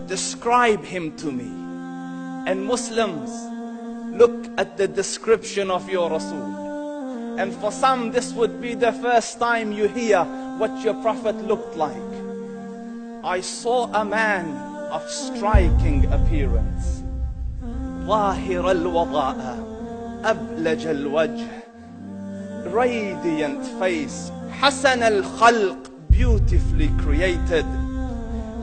describe him to me. And Muslims, look at the description of your Rasul. And for some, this would be the first time you hear what your Prophet looked like. I saw a man of striking appearance. ظاهر الوضاء أبلج الوجه, radiant face, حسن الخلق, beautifully created.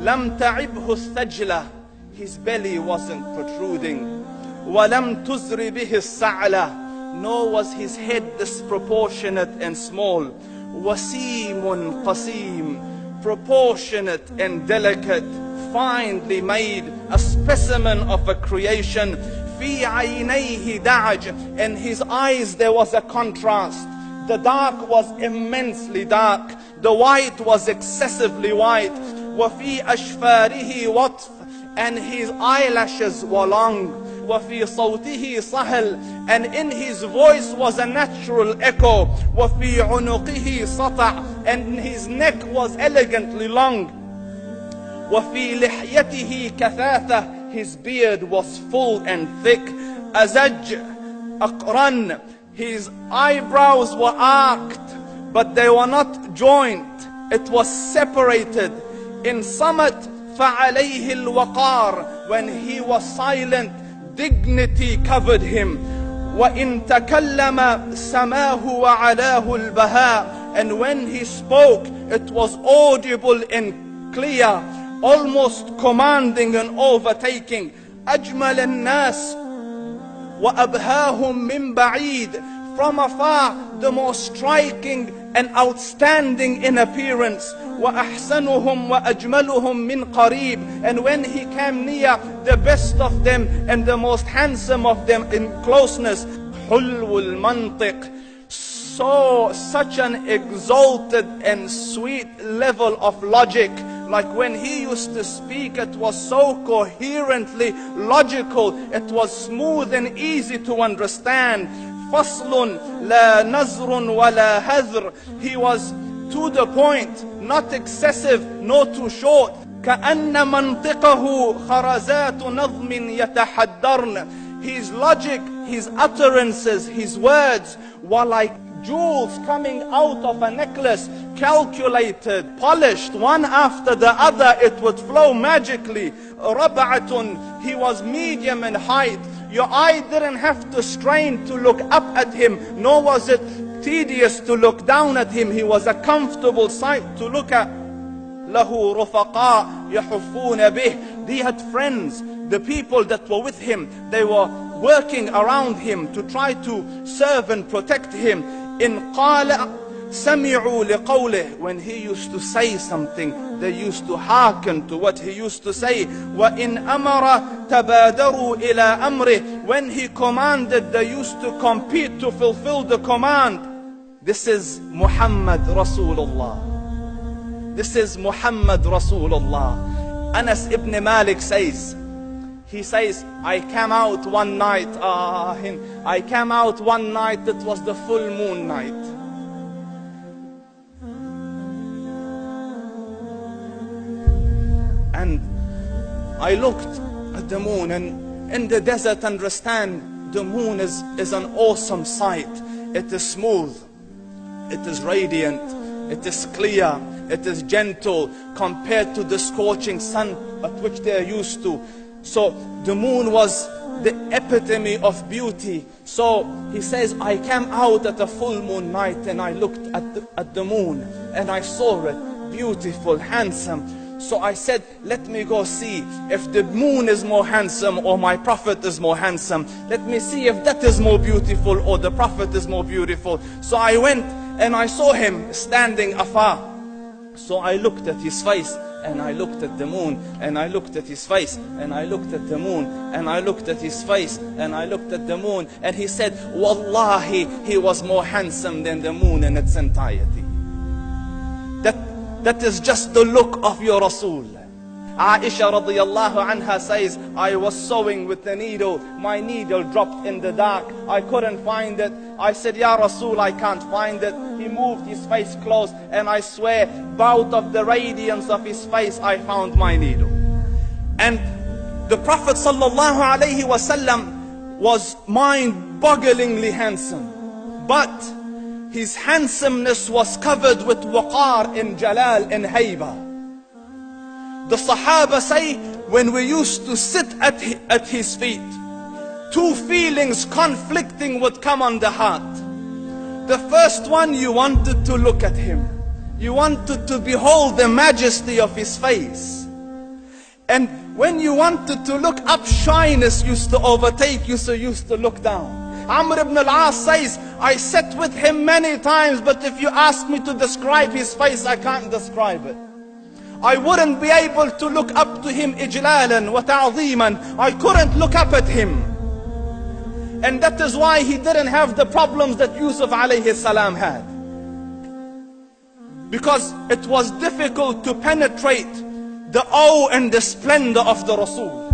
لم تعبه الثجلة, his belly wasn't protruding. ولم تزر به السعلة, nor was his head disproportionate and small. وسيم قسيم, proportionate and delicate, finely made, a specimen of a creation. في عينيه دعج, in his eyes there was a contrast. The dark was immensely dark, the white was excessively white. وفي أشفاره وطف, and his eyelashes were long. وفي صوته صهل, and in his voice was a natural echo. وفي عنقه سطع, and his neck was elegantly long. وفي لحيته كثاثة, his beard was full and thick. أزج أقرن, his eyebrows were arched, but they were not joined. It was separated. In summit فعليه الوقار, when he was silent, dignity covered him. وإن تكلم سماه وعلاه البهاء, and when he spoke, it was audible and clear, almost commanding and overtaking. أجمل الناس وأبهاهم من بعيد, from afar the most striking and outstanding in appearance. وأحسنهم وأجملهم من قريب, and when he came near, the best of them and the most handsome of them in closeness. حلو المنطق, such an exalted and sweet level of logic. Like when he used to speak, it was so coherently logical, it was smooth and easy to understand. فصل لا نزر ولا هذر, he was to the point, not excessive nor too short. كأن منطقه خرزات نظم يتحدرن, his logic, his utterances, his words were like jewels coming out of a necklace, calculated, polished, one after the other. It would flow magically. ربعة, he was medium in height. Your eye didn't have to strain to look up at him, nor was it tedious to look down at him. He was a comfortable sight to look at. له رفقاء يحفون به, he had friends, the people that were with him, they were working around him to try to serve and protect him. إن قال سمعوا لقوله, when he used to say something, they used to hearken to what he used to say. وإن أمر تبادروا إلى أمره, when he commanded, they used to compete to fulfill the command. This is Muhammad Rasulullah. This is Muhammad Rasulullah. Anas ibn Malik says, he says, I came out one night, it was the full moon night. And I looked at the moon, and in the desert, understand, the moon is an awesome sight. It is smooth, it is radiant, it is clear, it is gentle compared to the scorching sun at which they are used to. So the moon was the epitome of beauty. So he says, I came out at a full moon night and I looked at the moon and I saw it beautiful, handsome. So I said, let me go see if the moon is more handsome or my Prophet is more handsome. Let me see if that is more beautiful or the Prophet is more beautiful. So I went and I saw him standing afar. So I looked at his face and I looked at the moon, and I looked at his face, and I looked at the moon, and I looked at his face, and I looked at the moon, and he said, Wallahi, he was more handsome than the moon in its entirety. That is just the look of your Rasul. Aisha radiyallahu anha says, I was sewing with the needle, my needle dropped in the dark, I couldn't find it. I said, Ya Rasul, I can't find it. He moved his face close, and I swear, out of the radiance of his face, I found my needle. And the Prophet ﷺ was mind-bogglingly handsome. But his handsomeness was covered with waqar and jalal and hayba. The Sahaba say, when we used to sit at his feet, two feelings conflicting would come on the heart. The first one, you wanted to look at him. You wanted to behold the majesty of his face. And when you wanted to look up, shyness used to overtake you, so you used to look down. Amr ibn al-As says, I sat with him many times, but if you ask me to describe his face, I can't describe it. I wouldn't be able to look up to him ijlalan wa ta'zeeman. I couldn't look up at him. And that is why he didn't have the problems that Yusuf alayhi salam had. Because it was difficult to penetrate the awe and the splendor of the Rasul.